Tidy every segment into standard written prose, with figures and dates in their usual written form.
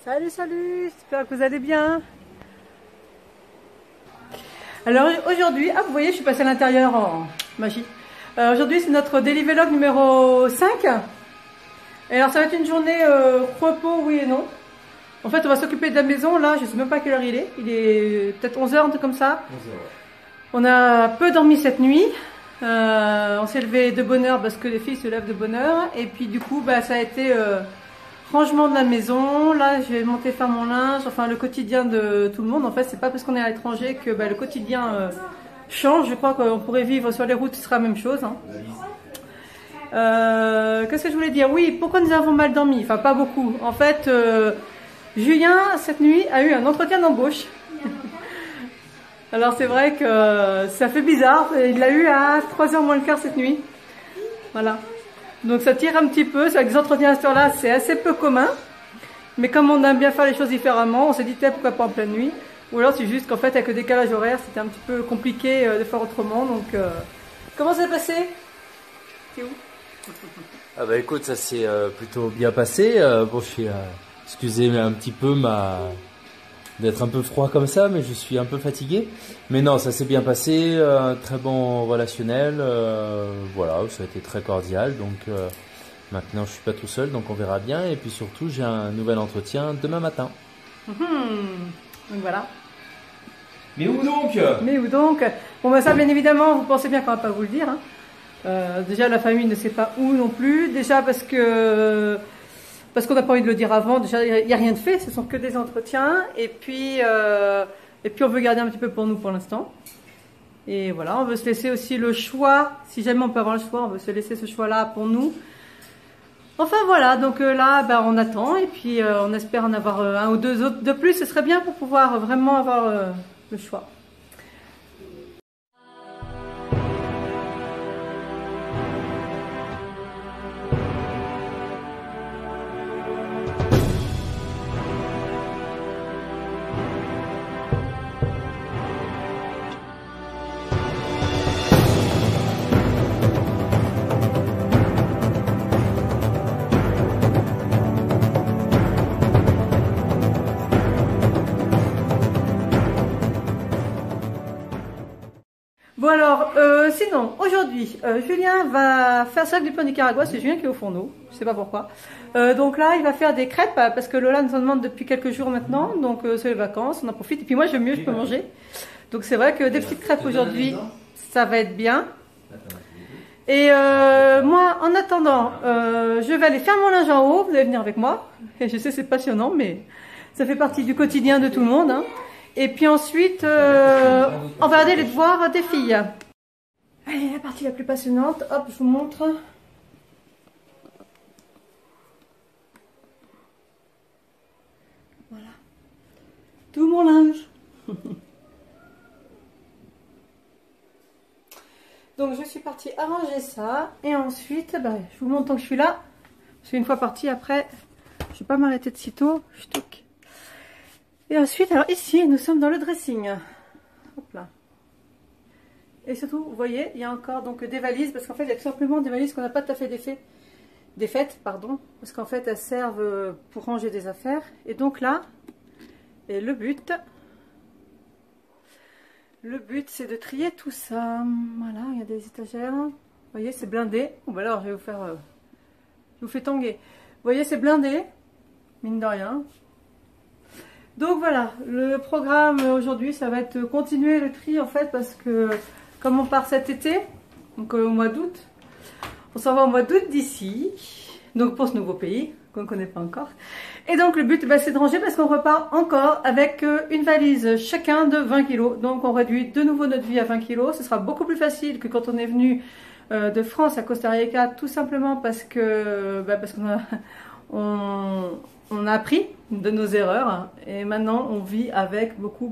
Salut, salut, j'espère que vous allez bien. Alors aujourd'hui, ah vous voyez, je suis passée à l'intérieur en magie. Aujourd'hui c'est notre daily vlog numéro 5. Et alors ça va être une journée repos, oui et non. En fait on va s'occuper de la maison, là je sais même pas à quelle heure il est peut-être 11 h, un truc comme ça. 11 heures. On a peu dormi cette nuit. On s'est levé de bonne heure parce que les filles se lèvent de bonne heure. Et puis du coup bah, ça a été rangement de la maison. Là je vais monter faire mon linge, enfin le quotidien de tout le monde. En fait c'est pas parce qu'on est à l'étranger que bah, le quotidien change. Je crois qu'on pourrait vivre sur les routes, ce sera la même chose, hein. Qu'est-ce que je voulais dire? Oui, pourquoi nous avons mal dormi? Enfin pas beaucoup. En fait Julien cette nuit a eu un entretien d'embauche. Alors c'est vrai que ça fait bizarre, il l'a eu à 3h moins le quart cette nuit. Voilà. Donc ça tire un petit peu, c'est vrai que les entretiens à cette heure-là, c'est assez peu commun. Mais comme on aime bien faire les choses différemment, on s'est dit pourquoi pas en pleine nuit. Ou alors c'est juste qu'en fait avec le décalage horaire, c'était un petit peu compliqué de faire autrement. Donc comment ça s'est passé? T'es où? Ah bah écoute, ça s'est plutôt bien passé. Bon, je suis, excusez un petit peu d'être un peu froid comme ça, mais je suis un peu fatigué. Mais non, ça s'est bien passé, un très bon relationnel. Voilà, ça a été très cordial. Donc maintenant, je suis pas tout seul, donc on verra bien. Et puis surtout, j'ai un nouvel entretien demain matin. Donc voilà. Mais où donc? Mais où donc? Bon bah ça bien évidemment, vous pensez bien qu'on va pas vous le dire, hein. Déjà la famille ne sait pas où non plus. Déjà parce qu'on n'a pas envie de le dire avant. Déjà il n'y a rien de fait, ce sont que des entretiens. Et puis on veut garder un petit peu pour nous pour l'instant. Et voilà, on veut se laisser aussi le choix. Si jamais on peut avoir le choix, on veut se laisser ce choix-là pour nous. Enfin voilà, donc là bah, on attend et puis on espère en avoir un ou deux autres de plus. Ce serait bien pour pouvoir vraiment avoir le choix. Bon alors, sinon, aujourd'hui, Julien va faire ça avec du pain Nicaragua, c'est Julien qui est au fourneau, je sais pas pourquoi. Donc là, il va faire des crêpes, parce que Lola nous en demande depuis quelques jours maintenant, donc c'est les vacances, on en profite. Et puis moi, j'aime mieux, je peux manger. Donc c'est vrai que des petites crêpes aujourd'hui, ça va être bien. Et moi, en attendant, je vais aller faire mon linge en haut, vous allez venir avec moi. Et je sais, c'est passionnant, mais ça fait partie du quotidien de tout le monde, hein. Et puis ensuite, on va regarder les devoirs des filles. Allez, la partie la plus passionnante, hop, je vous montre. Voilà. Tout mon linge. Donc je suis partie arranger ça. Et ensuite, bah, je vous montre tant que je suis là. Parce qu'une fois partie, après, je ne vais pas m'arrêter de sitôt. Ch'touk. Et ensuite, alors ici, nous sommes dans le dressing. Hop là. Et surtout, vous voyez, il y a encore donc des valises, parce qu'en fait, il y a tout simplement des valises qu'on n'a pas tout à fait défaites, pardon, parce qu'en fait, elles servent pour ranger des affaires. Et donc là, et le but, c'est de trier tout ça. Voilà, il y a des étagères. Vous voyez, c'est blindé. Bon, bah alors, je vais vous faire, je vous fais tanguer. Vous voyez, c'est blindé, mine de rien. Donc voilà, le programme aujourd'hui, ça va être continuer le tri en fait, parce que comme on part cet été, donc au mois d'août, on s'en va au mois d'août d'ici, donc pour ce nouveau pays qu'on ne connaît pas encore. Et donc le but, bah, c'est de ranger parce qu'on repart encore avec une valise chacun de 20 kg. Donc on réduit de nouveau notre vie à 20 kg. Ce sera beaucoup plus facile que quand on est venu de France à Costa Rica, tout simplement parce que on a appris de nos erreurs, hein, et maintenant on vit avec beaucoup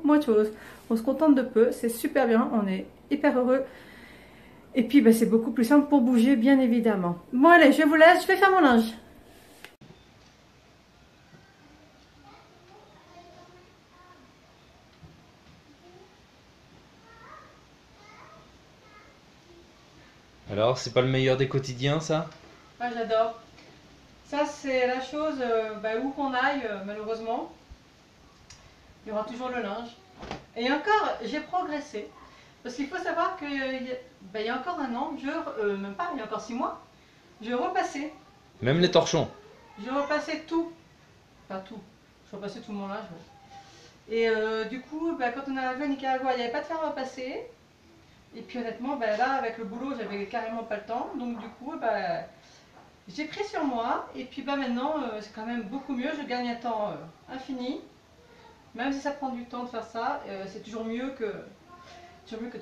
moins de choses. On se contente de peu, c'est super bien, on est hyper heureux. Et puis bah, c'est beaucoup plus simple pour bouger, bien évidemment. Bon allez, je vous laisse, je vais faire mon linge. Alors, c'est pas le meilleur des quotidiens, ça? Ah j'adore. Ça, c'est la chose où qu'on aille, malheureusement, il y aura toujours le linge. Et encore, j'ai progressé. Parce qu'il faut savoir qu'il y a encore un an, même pas, il y a encore 6 mois, je repassais. Même les torchons. Je repassais tout. Pas tout. Je repassais tout mon linge. Ouais. Et du coup, quand on est arrivé au Nicaragua, il n'y avait pas de fer à repasser. Et puis honnêtement, là, avec le boulot, j'avais carrément pas le temps. Donc du coup, j'ai pris sur moi. Et puis maintenant, c'est quand même beaucoup mieux. Je gagne un temps infini. Même si ça prend du temps de faire ça, c'est toujours mieux que de repasser.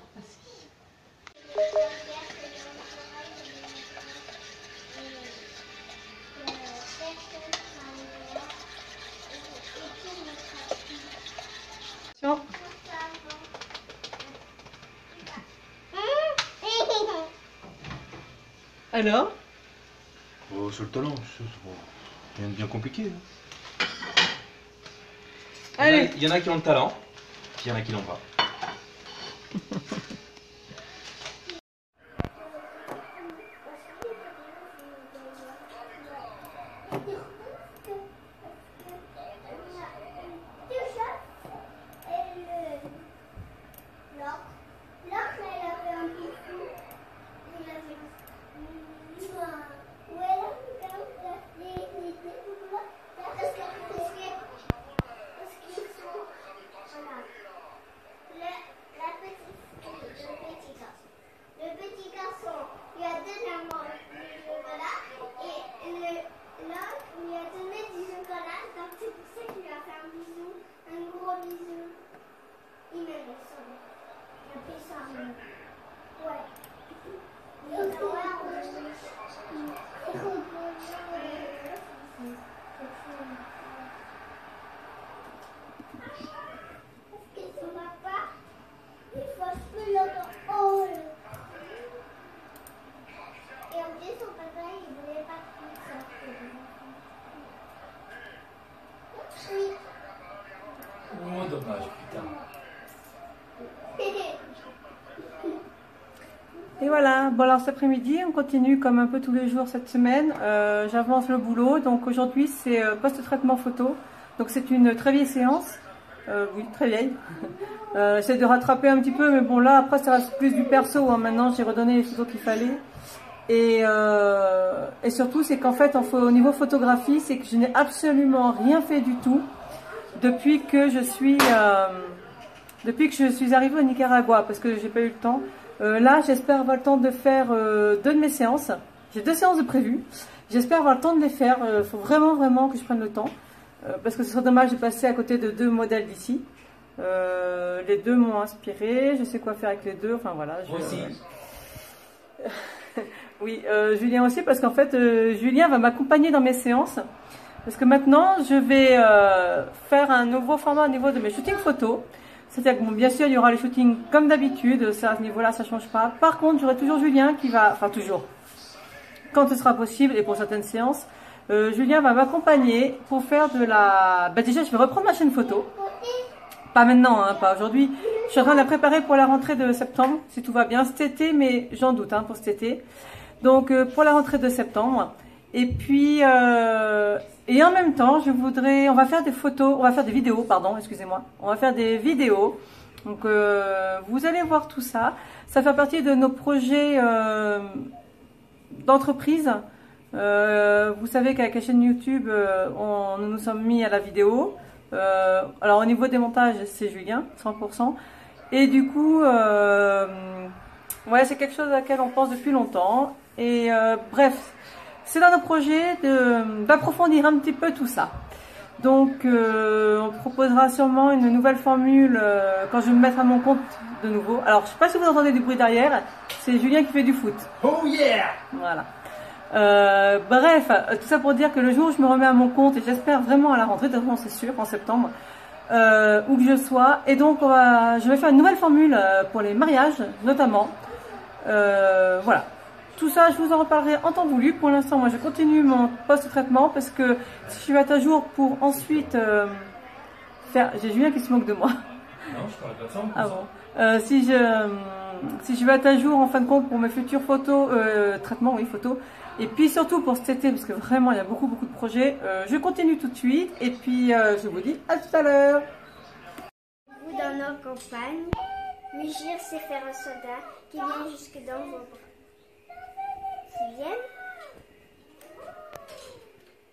Alors? Oh, sur le talent, rien de bien compliqué. Allez. Il y en a qui ont le talent, puis il y en a qui l'ont pas. Oh, dommage, putain. Et voilà, bon alors cet après-midi, on continue comme un peu tous les jours cette semaine. J'avance le boulot, donc aujourd'hui c'est post-traitement photo. Donc c'est une très vieille séance, oui très vieille. J'essaie de rattraper un petit peu, mais bon là après ça reste plus du perso, hein. Maintenant j'ai redonné les photos qu'il fallait. Et surtout c'est qu'en fait au niveau photographie, c'est que je n'ai absolument rien fait du tout depuis que je suis arrivée au Nicaragua, parce que j'ai pas eu le temps. Là, j'espère avoir le temps de faire 2 de mes séances. J'ai 2 séances de prévues. J'espère avoir le temps de les faire. Il faut vraiment que je prenne le temps. Parce que ce serait dommage de passer à côté de 2 modèles d'ici. Les 2 m'ont inspiré. Je sais quoi faire avec les 2. Enfin voilà. Moi aussi. Oui, Julien aussi, parce qu'en fait, Julien va m'accompagner dans mes séances. Parce que maintenant, je vais faire un nouveau format au niveau de mes shootings photos. C'est-à-dire que bon, bien sûr, il y aura les shootings comme d'habitude, ça, à ce niveau-là, ça ne change pas. Par contre, j'aurai toujours Julien qui va, enfin toujours, quand ce sera possible et pour certaines séances, Julien va m'accompagner pour faire de la... déjà, je vais reprendre ma chaîne photo. Pas maintenant, hein, pas aujourd'hui. Je suis en train de la préparer pour la rentrée de septembre, si tout va bien cet été, mais j'en doute pour cet été. Donc, pour la rentrée de septembre. Et puis, et en même temps, on va faire des photos, on va faire des vidéos, pardon, excusez-moi. On va faire des vidéos. Donc, vous allez voir tout ça. Ça fait partie de nos projets d'entreprise. Vous savez qu'avec la chaîne YouTube, nous nous sommes mis à la vidéo. Alors, au niveau des montages, c'est Julien, 100%. Et du coup, ouais, c'est quelque chose à laquelle on pense depuis longtemps. Et bref, c'est dans nos projets d'approfondir un petit peu tout ça. Donc, on proposera sûrement une nouvelle formule quand je vais me mettre à mon compte de nouveau. Alors, je ne sais pas si vous entendez du bruit derrière, c'est Julien qui fait du foot. Oh yeah! Voilà. Bref, tout ça pour dire que le jour où je me remets à mon compte, et j'espère vraiment à la rentrée, de toute façon c'est sûr, en septembre, où que je sois, et donc je vais faire une nouvelle formule pour les mariages, notamment. Voilà. Tout ça, je vous en reparlerai en temps voulu. Pour l'instant, moi, je continue mon post-traitement parce que si je vais être à jour pour ensuite faire... J'ai Julien qui se moque de moi. Non, je parle pas de ça. Ah bon. Si je vais être à jour en fin de compte pour mes futures photos, traitements, oui, photos, Et puis surtout pour cet été, parce que vraiment il y a beaucoup de projets, je continue tout de suite. Et puis je vous dis à tout à l'heure. Vous dans nos campagnes, Mugir c'est faire un soldat qui vient jusque dans vos bras. Qui viennent?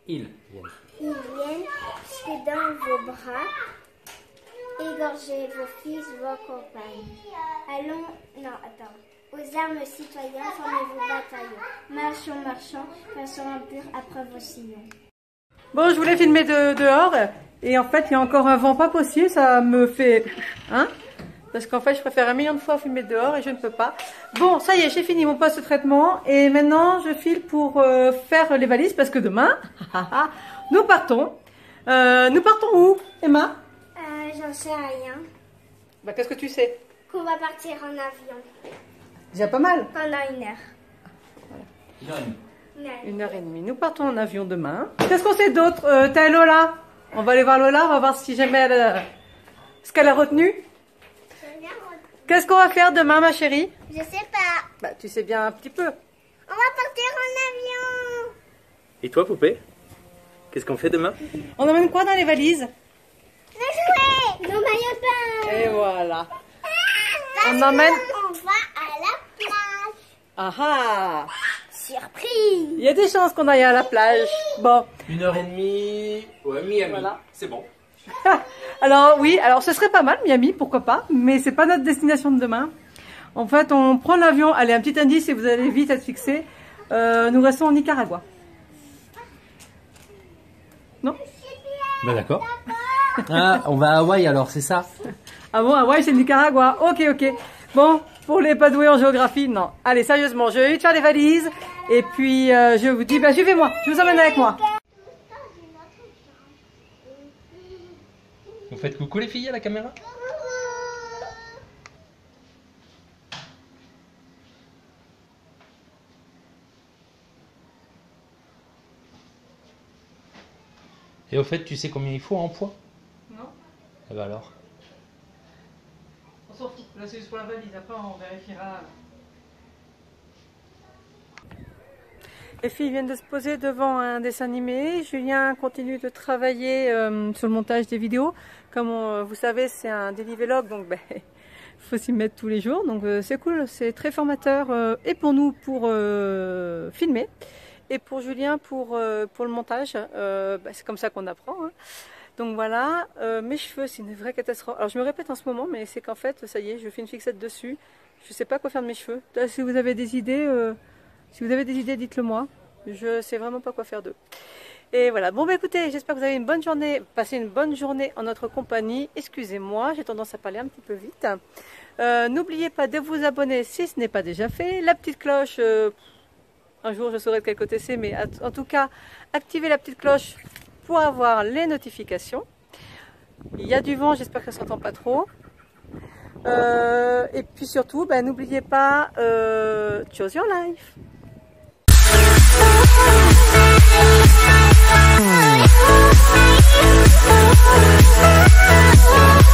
Ils viennent jusque dans vos bras, égorger vos fils, vos compagnes. Aux armes citoyens, formez-vous bataillons. Marchons, faisons un pur après vos sillons. Bon, je voulais filmer dehors. Et en fait, il y a encore un vent pas possible. Ça me fait... Hein? Parce qu'en fait, je préfère 1 000 000 de fois filmer dehors et je ne peux pas. Bon, ça y est, j'ai fini mon poste de traitement. Et maintenant, je file pour faire les valises. Parce que demain, nous partons. Nous partons où, Emma? J'en sais rien. Bah, qu'est-ce que tu sais? Qu'on va partir en avion. Déjà pas mal. Pendant 1 heure. Voilà. 1h30. Nous partons en avion demain. Qu'est-ce qu'on sait d'autre? T'as Lola? On va aller voir Lola, on va voir si jamais elle ce qu'elle a retenu. Qu'est-ce qu'on va faire demain, ma chérie? Je sais pas. Bah, tu sais bien un petit peu. On va partir en avion. Et toi, poupée? Qu'est-ce qu'on fait demain? On emmène quoi dans les valises? Les jouets. Nos maillots de bain. Et voilà. On emmène... On va à la plage. Ah ah! Surprise. Il y a des chances qu'on aille à la plage. Bon. 1h30. Ouais, Miami. Voilà. C'est bon. Alors oui, alors ce serait pas mal, Miami, pourquoi pas, mais c'est pas notre destination de demain. En fait, on prend l'avion. Allez, un petit indice, et vous allez vite être fixé. Nous restons au Nicaragua. Non? Bah d'accord. Ah, on va à Hawaï alors, c'est ça? Ah bon, Hawaï, c'est le Nicaragua. Ok. Bon, pour les pas doués en géographie, non. Allez, sérieusement, je vais vite faire les valises. Et puis, je vous dis, bah suivez-moi, je vous emmène avec moi. Vous faites coucou les filles à la caméra? Et au fait, tu sais combien il faut en poids? Non, Eh ben alors. on s'en fout. Là, c'est juste pour la valise. Après, on vérifiera. Les filles viennent de se poser devant un dessin animé. Julien continue de travailler sur le montage des vidéos. Comme vous savez, c'est un daily vlog, donc faut s'y mettre tous les jours. Donc c'est cool, c'est très formateur et pour nous pour filmer et pour Julien pour le montage. C'est comme ça qu'on apprend. Hein. Donc voilà, mes cheveux, c'est une vraie catastrophe. Alors je me répète en ce moment, mais c'est qu'en fait, ça y est, je fais une fixette dessus. Je sais pas quoi faire de mes cheveux. Si vous avez des idées... dites-le moi. Je sais vraiment pas quoi faire d'eux. Et voilà. Bon, bah écoutez, j'espère que vous avez une bonne journée. Passez une bonne journée en notre compagnie. Excusez-moi, j'ai tendance à parler un petit peu vite. N'oubliez pas de vous abonner si ce n'est pas déjà fait. La petite cloche, un jour je saurai de quel côté c'est, mais en tout cas, activez la petite cloche pour avoir les notifications. Il y a du vent, j'espère que ça ne s'entend pas trop. Et puis surtout, n'oubliez pas, choose your life. Oh,